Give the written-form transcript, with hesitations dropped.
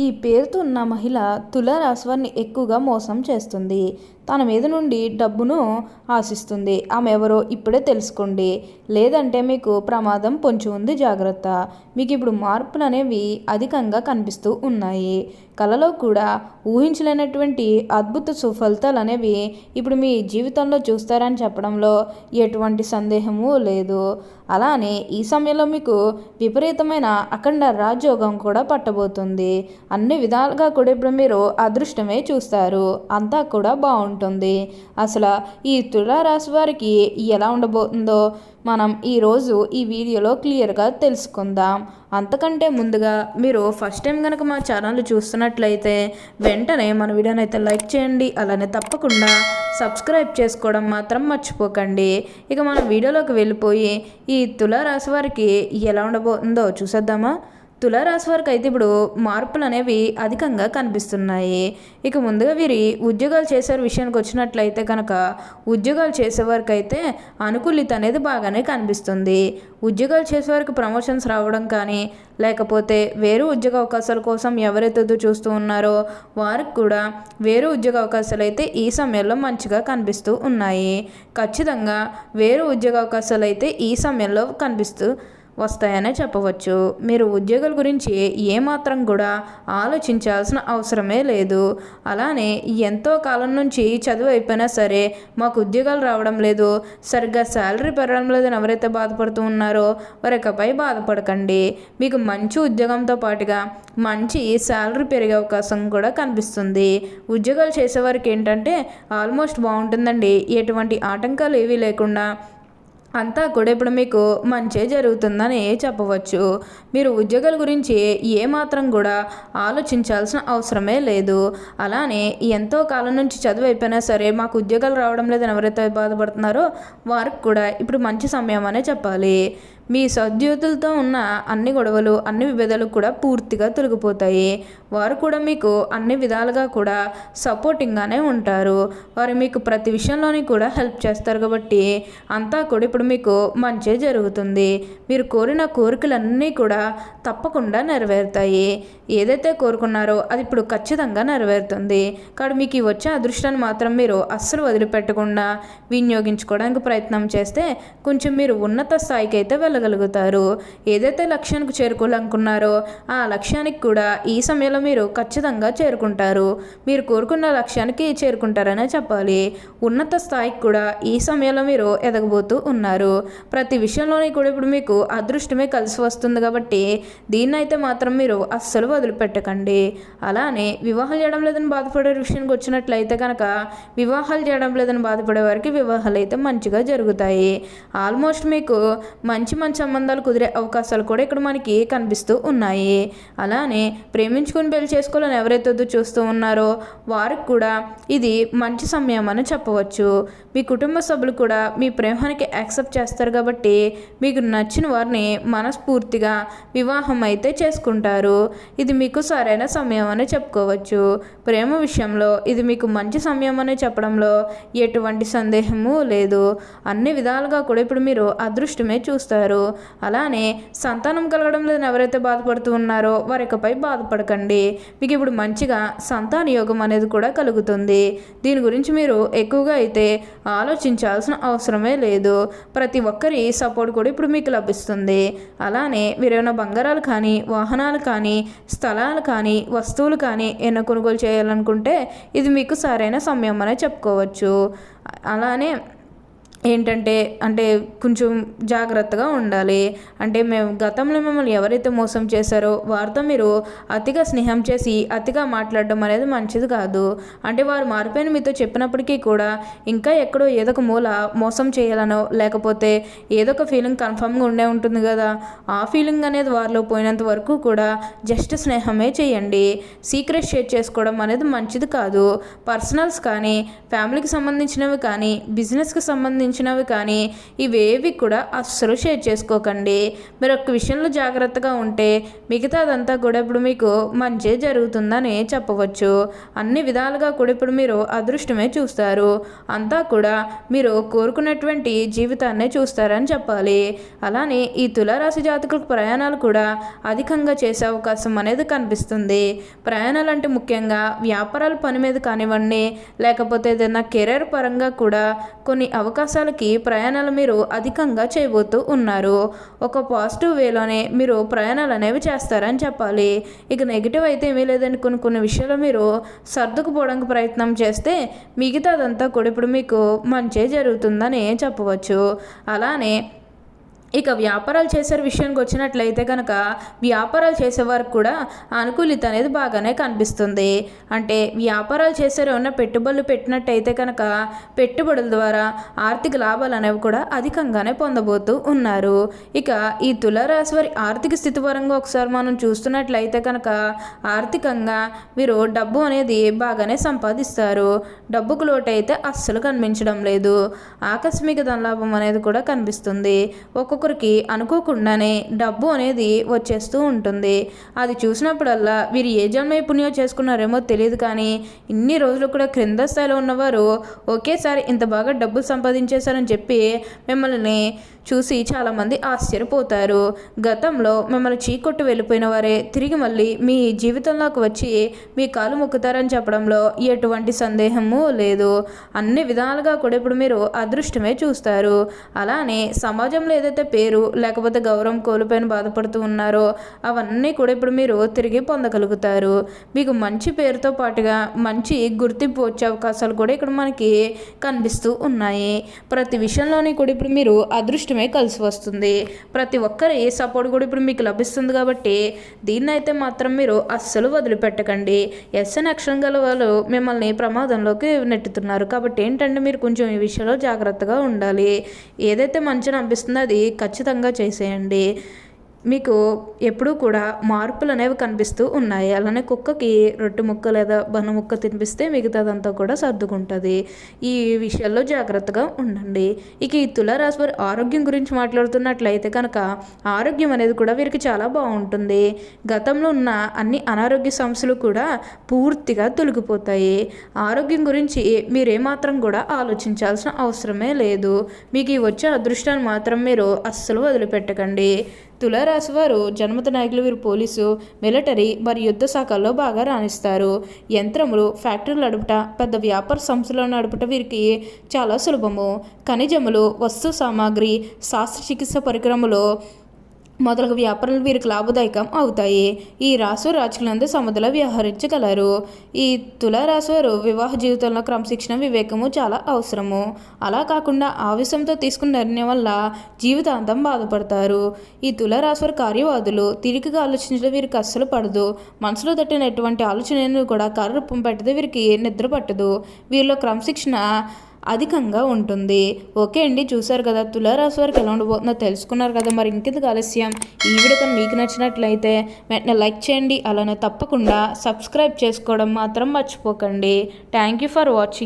ఈ పేరుతో ఉన్న మహిళ తులారాశి వారిని ఎక్కువగా మోసం చేస్తుంది. తన మీద నుండి డబ్బును ఆశిస్తుంది. ఆమె ఎవరో ఇప్పుడే తెలుసుకోండి, లేదంటే మీకు ప్రమాదం పొంచి ఉంది, జాగ్రత్త. మీకు ఇప్పుడు మార్పులు అనేవి అధికంగా కనిపిస్తూ ఉన్నాయి. కలలో కూడా ఊహించలేనటువంటి అద్భుత సుఫలితాలు అనేవి ఇప్పుడు మీ జీవితంలో చూస్తారని చెప్పడంలో ఎటువంటి సందేహము లేదు. అలానే ఈ సమయంలో మీకు విపరీతమైన అఖండ రాజయోగం కూడా పట్టబోతుంది. అన్ని విధాలుగా కూడా ఇప్పుడు మీరు అదృష్టమే చూస్తారు. అంతా కూడా బాగుంటుంది. అసలు ఈ తులారాశి వారికి ఎలా ఉండబోతుందో మనం ఈరోజు ఈ వీడియోలో క్లియర్గా తెలుసుకుందాం. అంతకంటే ముందుగా మీరు ఫస్ట్ టైం కనుక మా ఛానల్ చూస్తున్నట్లయితే వెంటనే మన వీడియోని అయితే లైక్ చేయండి. అలానే తప్పకుండా సబ్స్క్రైబ్ చేసుకోవడం మాత్రం మర్చిపోకండి. ఇక మనం వీడియోలోకి వెళ్ళిపోయి ఈ తులారాశి వారికి ఎలా ఉండబోతుందో చూసేద్దామా. తులారాశి వారికి అయితే ఇప్పుడు మార్పులు అనేవి అధికంగా కనిపిస్తున్నాయి. ఇక ముందుగా వీరి ఉద్యోగాలు చేసే విషయానికి వచ్చినట్లయితే కనుక ఉద్యోగాలు చేసేవారికి అయితే అనుకూలిత అనేది బాగానే కనిపిస్తుంది. ఉద్యోగాలు చేసేవారికి ప్రమోషన్స్ రావడం కానీ, లేకపోతే వేరే ఉద్యోగ అవకాశాల కోసం ఎవరైతే చూస్తూ ఉన్నారో వారికి కూడా వేరే ఉద్యోగ అవకాశాలు అయితే ఈ సమయంలో మంచిగా కనిపిస్తూ ఉన్నాయి. ఖచ్చితంగా వేరే ఉద్యోగ అవకాశాలు అయితే ఈ సమయంలో కనిపిస్తూ వస్తాయనే చెప్పవచ్చు. మీరు ఉద్యోగాల గురించి ఏమాత్రం కూడా ఆలోచించాల్సిన అవసరమే లేదు. అలానే ఎంతో కాలం నుంచి చదువు అయిపోయినా సరే మాకు ఉద్యోగాలు రావడం లేదు, సరిగ్గా శాలరీ పెరగడం లేదని ఎవరైతే బాధపడుతూ ఉన్నారో వారికపై బాధపడకండి. మీకు మంచి ఉద్యోగంతో పాటుగా మంచి శాలరీ పెరిగే అవకాశం కూడా కనిపిస్తుంది. ఉద్యోగాలు చేసేవారికి ఏంటంటే ఆల్మోస్ట్ బాగుంటుందండి. ఎటువంటి ఆటంకాలు ఏవీ లేకుండా అంతా కూడా ఇప్పుడు మీకు మంచి జరుగుతుందని చెప్పవచ్చు. మీరు ఉద్యోగాల గురించి ఏమాత్రం కూడా ఆలోచించాల్సిన అవసరమే లేదు. అలానే ఎంతో కాలం నుంచి చదువు అయిపోయినా సరే మాకు ఉద్యోగాలు రావడం లేదని ఎవరైతే బాధపడుతున్నారో వారికి కూడా ఇప్పుడు మంచి సమయం అనే చెప్పాలి. మీ సద్యోతులతో ఉన్న అన్ని గొడవలు, అన్ని విభేదాలు కూడా పూర్తిగా తొలగిపోతాయి. వారు కూడా మీకు అన్ని విధాలుగా కూడా సపోర్టింగ్గానే ఉంటారు. వారు మీకు ప్రతి విషయంలోని కూడా హెల్ప్ చేస్తారు కాబట్టి అంతా కూడా ఇప్పుడు మీకు మంచి జరుగుతుంది. మీరు కోరిన కోరికలన్నీ కూడా తప్పకుండా నెరవేరుతాయి. ఏదైతే కోరుకున్నారో అది ఇప్పుడు ఖచ్చితంగా నెరవేరుతుంది. కాబట్టి మీకు వచ్చే అదృష్టాన్ని మాత్రం మీరు అస్సలు వదిలిపెట్టకుండా వినియోగించుకోవడానికి ప్రయత్నం చేస్తే కొంచెం మీరు ఉన్నత స్థాయికి అయితే వెళ్ళగలుగుతారు. ఏదైతే లక్ష్యానికి చేరుకోవాలనుకున్నారో ఆ లక్ష్యానికి కూడా ఈ సమయంలో మీరు ఖచ్చితంగా చేరుకుంటారు. మీరు కోరుకున్న లక్ష్యానికి చేరుకుంటారనే చెప్పాలి. ఉన్నత స్థాయికి కూడా ఈ సమయంలో మీరు ఎదగబోతూ ఉన్నారు. ప్రతి విషయంలోని కూడా ఇప్పుడు మీకు అదృష్టమే కలిసి వస్తుంది కాబట్టి దీన్నైతే మాత్రం మీరు అస్సలు వదిలిపెట్టకండి. అలానే వివాహాలు చేయడం లేదని బాధపడే విషయానికి వచ్చినట్లయితే కనుక వివాహాలు చేయడం లేదని బాధపడే వారికి వివాహాలు అయితే మంచిగా జరుగుతాయి. ఆల్మోస్ట్ మీకు మంచి సంబంధాలు కుదిరే అవకాశాలు కూడా ఇక్కడ మనకి కనిపిస్తూ ఉన్నాయి. అలానే ప్రేమించుకుని పెళ్లి చేసుకోవాలని ఎవరైతే చూస్తూ ఉన్నారో వారికి కూడా ఇది మంచి సమయం అని చెప్పవచ్చు. మీ కుటుంబ సభ్యులు కూడా మీ ప్రేమానికి యాక్సెప్ట్ చేస్తారు కాబట్టి మీకు నచ్చిన వారిని మనస్ఫూర్తిగా వివాహం అయితే చేసుకుంటారు. ఇది మీకు సరైన సమయం అని చెప్పుకోవచ్చు. ప్రేమ విషయంలో ఇది మీకు మంచి సమయం అని చెప్పడంలో ఎటువంటి సందేహము లేదు. అన్ని విధాలుగా కూడా ఇప్పుడు మీరు అదృష్టమే చూస్తారు. అలానే సంతానం కలగడం లేదని ఎవరైతే బాధపడుతూ ఉన్నారో వారికపై బాధపడకండి. మీకు ఇప్పుడు మంచిగా సంతాన యోగం అనేది కూడా కలుగుతుంది. దీని గురించి మీరు ఎక్కువగా అయితే ఆలోచించాల్సిన అవసరమే లేదు. ప్రతి ఒక్కరి సపోర్ట్ కూడా ఇప్పుడు మీకు లభిస్తుంది. అలానే మీరు ఏమైనా బంగారాలు కానీ, వాహనాలు కానీ, స్థలాలు కానీ, వస్తువులు కానీ ఏమైనా కొనుగోలు చేయాలనుకుంటే ఇది మీకు సరైన సమయం అనే చెప్పుకోవచ్చు. అలానే ఏంటంటే కొంచెం జాగ్రత్తగా ఉండాలి. మేము గతంలో మిమ్మల్ని ఎవరైతే మోసం చేశారో వారితో మీరు అతిగా స్నేహం చేసి అతిగా మాట్లాడడం అనేది మంచిది కాదు. వారు మారిపోయిన మీతో చెప్పినప్పటికీ కూడా ఇంకా ఎక్కడో ఏదో ఒక మూల మోసం చేయాలనో లేకపోతే ఏదో ఒక ఫీలింగ్ కన్ఫర్మ్గా ఉండే ఉంటుంది కదా, ఆ ఫీలింగ్ అనేది వారిలో పోయినంత వరకు కూడా జస్ట్ స్నేహమే చేయండి. సీక్రెట్ షేర్ చేసుకోవడం అనేది మంచిది కాదు. పర్సనల్స్ కానీ, ఫ్యామిలీకి సంబంధించినవి కానీ, బిజినెస్కి సంబంధించి సంబంధించినవి కానీ ఇవేవి కూడా అస్సలు షేర్ చేసుకోకండి. మీరు ఒక్క విషయంలో జాగ్రత్తగా ఉంటే మిగతాదంతా కూడా ఇప్పుడు మీకు మంచి జరుగుతుందని చెప్పవచ్చు. అన్ని విధాలుగా కూడా ఇప్పుడు మీరు అదృష్టమే చూస్తారు. అంతా కూడా మీరు కోరుకున్నటువంటి జీవితాన్నే చూస్తారని చెప్పాలి. అలానే ఈ తులారాశి జాతకులకు ప్రయాణాలు కూడా అధికంగా చేసే అవకాశం అనేది కనిపిస్తుంది. ప్రయాణాలు అంటే ముఖ్యంగా వ్యాపారాల పని మీద కానివ్వండి, లేకపోతే ఏదైనా కెరీర్ పరంగా కూడా కొన్ని అవకాశాలకి ప్రయాణాలు మీరు అధికంగా చేయబోతూ ఉన్నారు. ఒక పాజిటివ్ వేలోనే మీరు ప్రయాణాలు అనేవి చేస్తారని చెప్పాలి. ఇక నెగిటివ్ అయితే ఏమీ లేదని కొన్ని విషయాలు మీరు సర్దుకుపోవడానికి ప్రయత్నం చేస్తే మిగతాదంతా కూడా ఇప్పుడు మీకు మంచి జరుగుతుందని చెప్పవచ్చు. అలానే ఇక వ్యాపారాలు చేసే విషయానికి వచ్చినట్లయితే కనుక వ్యాపారాలు చేసేవారికి కూడా అనుకూలిత అనేది బాగానే కనిపిస్తుంది. అంటే వ్యాపారాలు చేసేవారు ఏమన్నా పెట్టుబడులు పెట్టినట్టయితే కనుక పెట్టుబడుల ద్వారా ఆర్థిక లాభాలు అనేవి కూడా అధికంగానే పొందబోతూ ఉన్నారు. ఇక ఈ తులారాశి వారి ఆర్థిక స్థితి పరంగా ఒకసారి మనం చూస్తున్నట్లయితే కనుక ఆర్థికంగా వీరు డబ్బు అనేది బాగానే సంపాదిస్తారు. డబ్బుకు లోటు అయితే అస్సలు కనిపించడం లేదు. ఆకస్మిక ధనలాభం అనేది కూడా కనిపిస్తుంది. ఒక్కొక్కరికి అనుకోకుండానే డబ్బు అనేది వచ్చేస్తూ ఉంటుంది. అది చూసినప్పుడల్లా వీరు ఏ జన్మ పుణ్యం చేసుకున్నారేమో తెలియదు, కానీ ఇన్ని రోజులు కూడా క్రింద స్థాయిలో ఉన్నవారు ఒకేసారి ఇంత బాగా డబ్బులు సంపాదించేశారని చెప్పి మిమ్మల్ని చూసి చాలామంది ఆశ్చర్యపోతారు. గతంలో మిమ్మల్ని చీకొట్టు వెళ్ళిపోయిన వారే తిరిగి మళ్ళీ మీ జీవితంలోకి వచ్చి మీ కాలు మొక్కుతారని చెప్పడంలో ఎటువంటి సందేహము లేదు. అన్ని విధాలుగా కూడా ఇప్పుడు మీరు అదృష్టమే చూస్తారు. అలానే సమాజంలో ఏదైతే పేరు లేకపోతే గౌరవం కోల్పోయిన బాధపడుతూ ఉన్నారో అవన్నీ కూడా ఇప్పుడు మీరు తిరిగి పొందగలుగుతారు. మీకు మంచి పేరుతో పాటుగా మంచి గుర్తింపు వచ్చే అవకాశాలు కూడా ఇక్కడ మనకి కనిపిస్తూ ఉన్నాయి. ప్రతి విషయంలోని కూడా ఇప్పుడు మీరు అదృష్టమే కలిసి వస్తుంది. ప్రతి ఒక్కరి సపోర్ట్ కూడా ఇప్పుడు మీకు లభిస్తుంది. కాబట్టి దీన్ని అయితే మాత్రం మీరు అస్సలు వదిలిపెట్టకండి. ఎస్ఎన్ అక్షరం గల వాళ్ళు మిమ్మల్ని ప్రమాదంలోకి నెట్టుతున్నారు. కాబట్టి ఏంటంటే మీరు కొంచెం ఈ విషయంలో జాగ్రత్తగా ఉండాలి. ఏదైతే మంచిని అనిపిస్తుందో అది ఖచ్చితంగా చేసేయండి. మీకు ఎప్పుడూ కూడా మార్పులు అనేవి కనిపిస్తూ ఉన్నాయి. అలానే కుక్కకి రొట్టె ముక్క లేదా బన ముక్క తినిపిస్తే మిగతాదంతా కూడా సర్దుకుంటుంది. ఈ విషయాల్లో జాగ్రత్తగా ఉండండి. ఇక ఈ తులారాశి వారి ఆరోగ్యం గురించి మాట్లాడుతున్నట్లయితే కనుక ఆరోగ్యం అనేది కూడా వీరికి చాలా బాగుంటుంది. గతంలో ఉన్న అన్ని అనారోగ్య సమస్యలు కూడా పూర్తిగా తొలగిపోతాయి. ఆరోగ్యం గురించి మీరేమాత్రం కూడా ఆలోచించాల్సిన అవసరమే లేదు. మీకు ఈ వచ్చే అదృష్టాన్ని మాత్రం మీరు అస్సలు వదిలిపెట్టకండి. తులారాశి వారు జన్మత నాయకులు వీరు పోలీసు, మిలిటరీ మరియు యుద్ధ శాఖల్లో బాగా రాణిస్తారు. యంత్రములు, ఫ్యాక్టరీలు నడుపుట, పెద్ద వ్యాపార సంస్థలు నడుపుట వీరికి చాలా సులభము. ఖనిజములు, వస్తు సామాగ్రి, శస్త్రచికిత్స పరికరములు మొదలగు వ్యాపారాలు వీరికి లాభదాయకం అవుతాయి. ఈ రాశి రాజకీయాలందు సమధలో వ్యవహరించగలరు. ఈ తులారాశి వారు వివాహ జీవితంలో క్రమశిక్షణ, వివేకము చాలా అవసరము. అలా కాకుండా ఆవేశంతో తీసుకున్న నిర్ణయం వల్ల జీవితాంతం బాధపడతారు. ఈ తులారాశి వారు కార్యవాదులు. తిరిగిగా ఆలోచించడం వీరికి అస్సలు పడదు. మనసులో తట్టిన ఎటువంటి ఆలోచనను కూడా కార్యరూపం పెట్టదు. వీరికి నిద్ర పట్టదు. వీరిలో క్రమశిక్షణ అధికంగా ఉంటుంది. ఓకే అండి, చూసారు కదా తులారాశి వారికి ఎలా ఉండబోతుందో తెలుసుకున్నారు కదా. మరి ఇంకెందుకు ఆలస్యం, ఈ వీడియో కానీ మీకు నచ్చినట్లయితే వెంటనే లైక్ చేయండి. అలానే తప్పకుండా సబ్స్క్రైబ్ చేసుకోవడం మాత్రం మర్చిపోకండి. Thank you for watching.